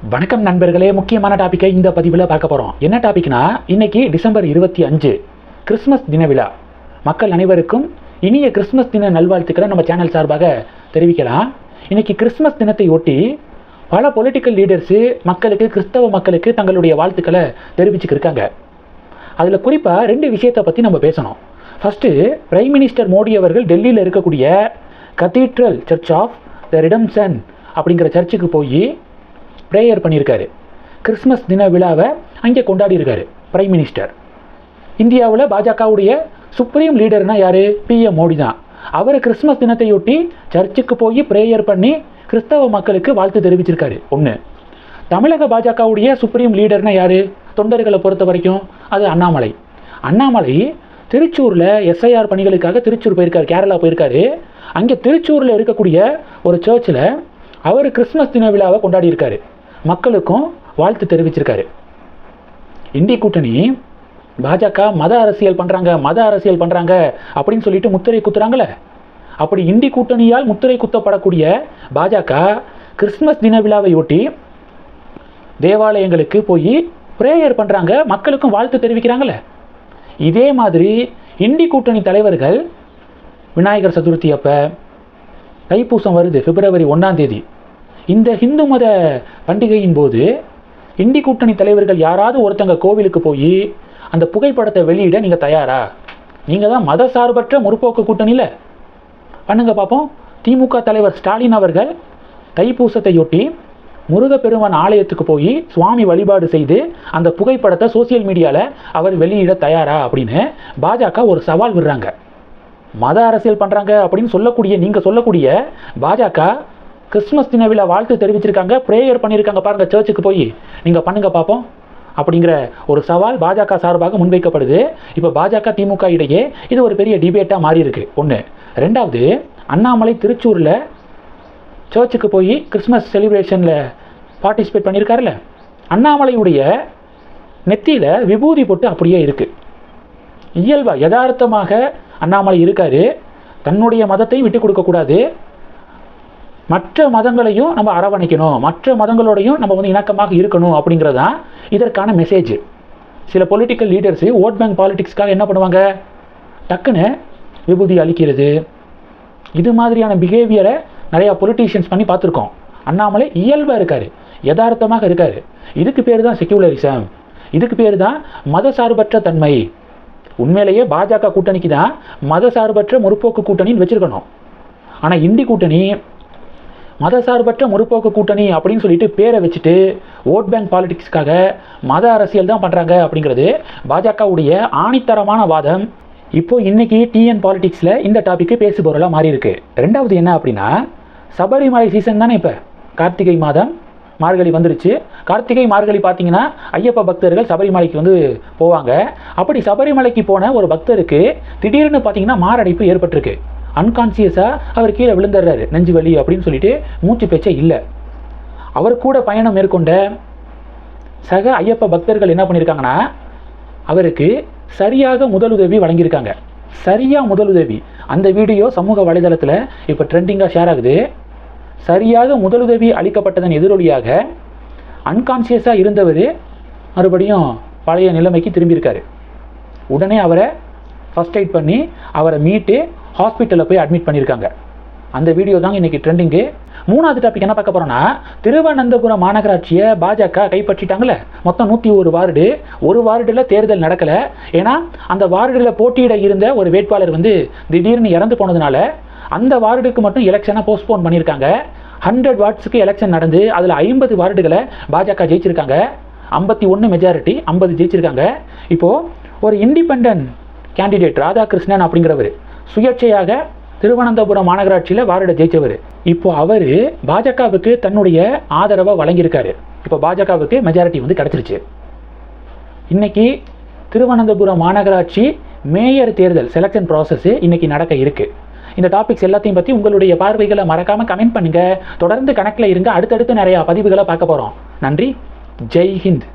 வணக்கம் நண்பர்களே, முக்கியமான டாப்பிக்கை இந்த பதிவில் பார்க்க போகிறோம். என்ன டாபிக்னா, இன்னைக்கு டிசம்பர் 25 கிறிஸ்மஸ் தின விழா. மக்கள் அனைவருக்கும் இனிய கிறிஸ்மஸ் தின நல்வாழ்த்துக்களை நம்ம சேனல் சார்பாக தெரிவிக்கலாம். இன்னைக்கு கிறிஸ்மஸ் தினத்தை ஒட்டி பல பொலிட்டிக்கல் லீடர்ஸு கிறிஸ்தவ மக்களுக்கு தங்களுடைய வாழ்த்துக்களை தெரிவிச்சுக்கிருக்காங்க. அதில் குறிப்பாக 2 விஷயத்தை பற்றி நம்ம பேசணும். ஃபஸ்ட்டு, பிரைம் மினிஸ்டர் மோடி அவர்கள் டெல்லியில் இருக்கக்கூடிய கத்தீட்ரல் சர்ச் ஆஃப் த ரிடம்சன் அப்படிங்கிற சர்ச்சுக்கு போய் ப்ரேயர் பண்ணியிருக்காரு. கிறிஸ்மஸ் தின விழாவை அங்கே கொண்டாடியிருக்காரு பிரைம் மினிஸ்டர். இந்தியாவில் பாஜகவுடைய சுப்ரீம் லீடர்னா யார்? PM மோடி தான். அவர் கிறிஸ்மஸ் தினத்தையொட்டி சர்ச்சுக்கு போய் ப்ரேயர் பண்ணி கிறிஸ்தவ மக்களுக்கு வாழ்த்து தெரிவிச்சிருக்காரு. ஒன்று. தமிழக பாஜகவுடைய சுப்ரீம் லீடர்னா யார்? தொண்டர்களை பொறுத்த வரைக்கும் அது அண்ணாமலை. அண்ணாமலை திருச்சூரில் SIR பணிகளுக்காக திருச்சூர் போயிருக்காரு, கேரளா போயிருக்காரு. அங்கே திருச்சூரில் இருக்கக்கூடிய ஒரு சர்ச்சில் அவர் கிறிஸ்மஸ் தின விழாவை கொண்டாடி இருக்காரு, மக்களுக்கும் வாழ்த்து தெரிவிச்சிருக்காரு. இந்தி கூட்டணி பாஜக மத அரசியல் பண்ணுறாங்க அப்படின்னு சொல்லிட்டு முத்திரை குத்துறாங்களே, அப்படி இந்தி கூட்டணியால் முத்திரை குத்தப்படக்கூடிய பாஜக கிறிஸ்மஸ் தின விழாவை ஒட்டி தேவாலயங்களுக்கு போய் ப்ரேயர் பண்ணுறாங்க, மக்களுக்கும் வாழ்த்து தெரிவிக்கிறாங்களே. இதே மாதிரி இந்தி கூட்டணி தலைவர்கள் விநாயகர் சதுர்த்தி அப்போ, தைப்பூசம் வருது February 1, இந்த ஹிந்து மத பண்டிகையின் போது இந்தி கூட்டணி தலைவர்கள் யாராவது ஒருத்தங்க கோவிலுக்கு போய் அந்த புகைப்படத்தை வெளியிட நீங்கள் தயாரா? நீங்கள் தான் மத சார்பற்ற முற்போக்கு கூட்டணியில் பண்ணுங்க பார்ப்போம். திமுக தலைவர் ஸ்டாலின் அவர்கள் தைப்பூசத்தையொட்டி முருகப்பெருமான் ஆலயத்துக்கு போய் சுவாமி வழிபாடு செய்து அந்த புகைப்படத்தை சோசியல் மீடியாவில் அவர் வெளியிட தயாரா அப்படின்னு பாஜக ஒரு சவால் விடுறாங்க. மத அரசியல் பண்ணுறாங்க அப்படின்னு நீங்கள் சொல்லக்கூடிய பாஜக கிறிஸ்மஸ் தின விழா வாழ்த்து தெரிவிச்சிருக்காங்க, ப்ரேயர் பண்ணியிருக்காங்க பாருங்கள் சர்ச்சுக்கு போய், நீங்கள் பண்ணுங்க பார்ப்போம் அப்படிங்கிற ஒரு சவால் பாஜக சார்பாக முன்வைக்கப்படுது. இப்போ பாஜக திமுக இடையே இது ஒரு பெரிய டிபேட்டாக மாறி இருக்கு. ஒன்று. ரெண்டாவது, அண்ணாமலை திருச்சூரில் சர்ச்சுக்கு போய் கிறிஸ்மஸ் செலிப்ரேஷனில் பார்ட்டிசிபேட் பண்ணியிருக்காருல்ல, அண்ணாமலையுடைய நெத்தியில் விபூதி போட்டு அப்படியே இருக்குது. இயல்பாக யதார்த்தமாக அண்ணாமலை இருக்கார். தன்னுடைய மதத்தை விட்டு கொடுக்கக்கூடாது, மற்ற மதங்களையும் நம்ம அரவணைக்கணும், மற்ற மதங்களோடையும் நம்ம இணக்கமாக இருக்கணும் அப்படிங்கிறது தான் இதற்கான மெசேஜ். சில பொலிட்டிக்கல் லீடர்ஸு ஓட் பேங்க் பாலிடிக்ஸ்க்காக என்ன பண்ணுவாங்க, டக்குன்னு விபூதி அளிக்கிறது, இது மாதிரியான பிஹேவியரை நிறையா பொலிட்டீஷியன்ஸ் பண்ணி பார்த்துருக்கோம். அண்ணாமலை இயல்பாக இருக்கார், யதார்த்தமாக இருக்கார். இதுக்கு பேர் தான் செக்யூலரிசம், இதுக்கு பேர் தான் மத சார்பற்ற தன்மை. உண்மையிலேயே பாஜக கூட்டணிக்கு தான் மத சார்பற்ற முற்போக்கு கூட்டணின்னு வச்சுருக்கணும். ஆனால் இந்தி கூட்டணி மத சார்பற்ற முற்போக்கு கூட்டணி அப்படின்னு சொல்லிட்டு பேரை வச்சுட்டு ஓட் பேங்க் பாலிடிக்ஸ்க்காக மத அரசியல் தான் பண்ணுறாங்க அப்படிங்கிறது பாஜகவுடைய ஆணித்தரமான வாதம். இன்னைக்கு TN பாலிடிக்ஸில் இந்த டாபிக்கு பேசு பொருளாக மாறி இருக்கு. ரெண்டாவது என்ன அப்படின்னா, சபரிமலை சீசன் தானே. இப்போ கார்த்திகை மாதம், மார்கழி வந்துருச்சு. கார்த்திகை மார்கழி பார்த்தீங்கன்னா ஐயப்ப பக்தர்கள் சபரிமலைக்கு போவாங்க. அப்படி சபரிமலைக்கு போன ஒரு பக்தருக்கு திடீர்னு பார்த்தீங்கன்னா மாரடைப்பு ஏற்பட்டிருக்கு. அன்கான்சியஸாக அவர் கீழே விழுந்துடுறாரு, நெஞ்சு வலி அப்படின்னு சொல்லிட்டு மூச்சு பேச்சே இல்லை. அவர் கூட பயணம் மேற்கொண்ட சக ஐயப்ப பக்தர்கள் என்ன பண்ணியிருக்காங்கன்னா, அவருக்கு சரியாக முதலுதவி வழங்கியிருக்காங்க. முதலுதவி அந்த வீடியோ சமூக வலைதளத்தில் இப்போ ட்ரெண்டிங்காக ஷேர் ஆகுது. சரியாக முதலுதவி அளிக்கப்பட்டதன் எதிரொலியாக அன்கான்சியஸாக இருந்தவர் மறுபடியும் பழைய நிலைமைக்கு திரும்பியிருக்காரு. உடனே அவரை ஃபர்ஸ்ட் எய்ட் பண்ணி அவரை மீட்டு ஹாஸ்பிட்டலில் போய் அட்மிட் பண்ணியிருக்காங்க. அந்த வீடியோ தாங்க இன்றைக்கி ட்ரெண்டிங்கு. மூணாவது டாபிக் என்ன பார்க்க போகிறோன்னா, திருவனந்தபுரம் மாநகராட்சியை பாஜக கைப்பற்றிட்டாங்களே. மொத்தம் 101 வார்டு. ஒரு வார்டில் தேர்தல் நடக்கலை. ஏன்னா அந்த வார்டில் போட்டியிட இருந்த ஒரு வேட்பாளர் திடீர்னு இறந்து போனதுனால அந்த வார்டுக்கு மட்டும் எலெக்ஷனை போஸ்ட்போன் பண்ணியிருக்காங்க. 100 வார்ட்ஸுக்கு எலெக்ஷன் நடந்து அதில் 50 வார்டுகளை பாஜக ஜெயிச்சிருக்காங்க. 51 மெஜாரிட்டி, 50 ஜெயிச்சிருக்காங்க. இப்போது ஒரு இண்டிபெண்டன்ட் கேண்டிடேட் ராதாகிருஷ்ணன் அப்படிங்கிறவர் சுயேட்சையாக திருவனந்தபுரம் மாநகராட்சியில் வார்டை ஜெயிச்சவர். இப்போ அவர் பாஜகவுக்கு தன்னுடைய ஆதரவை வழங்கியிருக்காரு. இப்போ பாஜகவுக்கு மெஜாரிட்டி கிடச்சிருச்சு. இன்னைக்கு திருவனந்தபுரம் மாநகராட்சி மேயர் தேர்தல் செலெக்ஷன் ப்ராசஸ் இன்னைக்கு நடக்க இருக்கு. இந்த டாபிக்ஸ் எல்லாத்தையும் பற்றி உங்களுடைய பார்வைகளை மறக்காமல் கமெண்ட் பண்ணுங்கள். தொடர்ந்து கணக்கில் இருங்க, அடுத்தடுத்து நிறையா பதிவுகளை பார்க்க போகிறோம். நன்றி. ஜெய் ஹிந்த்.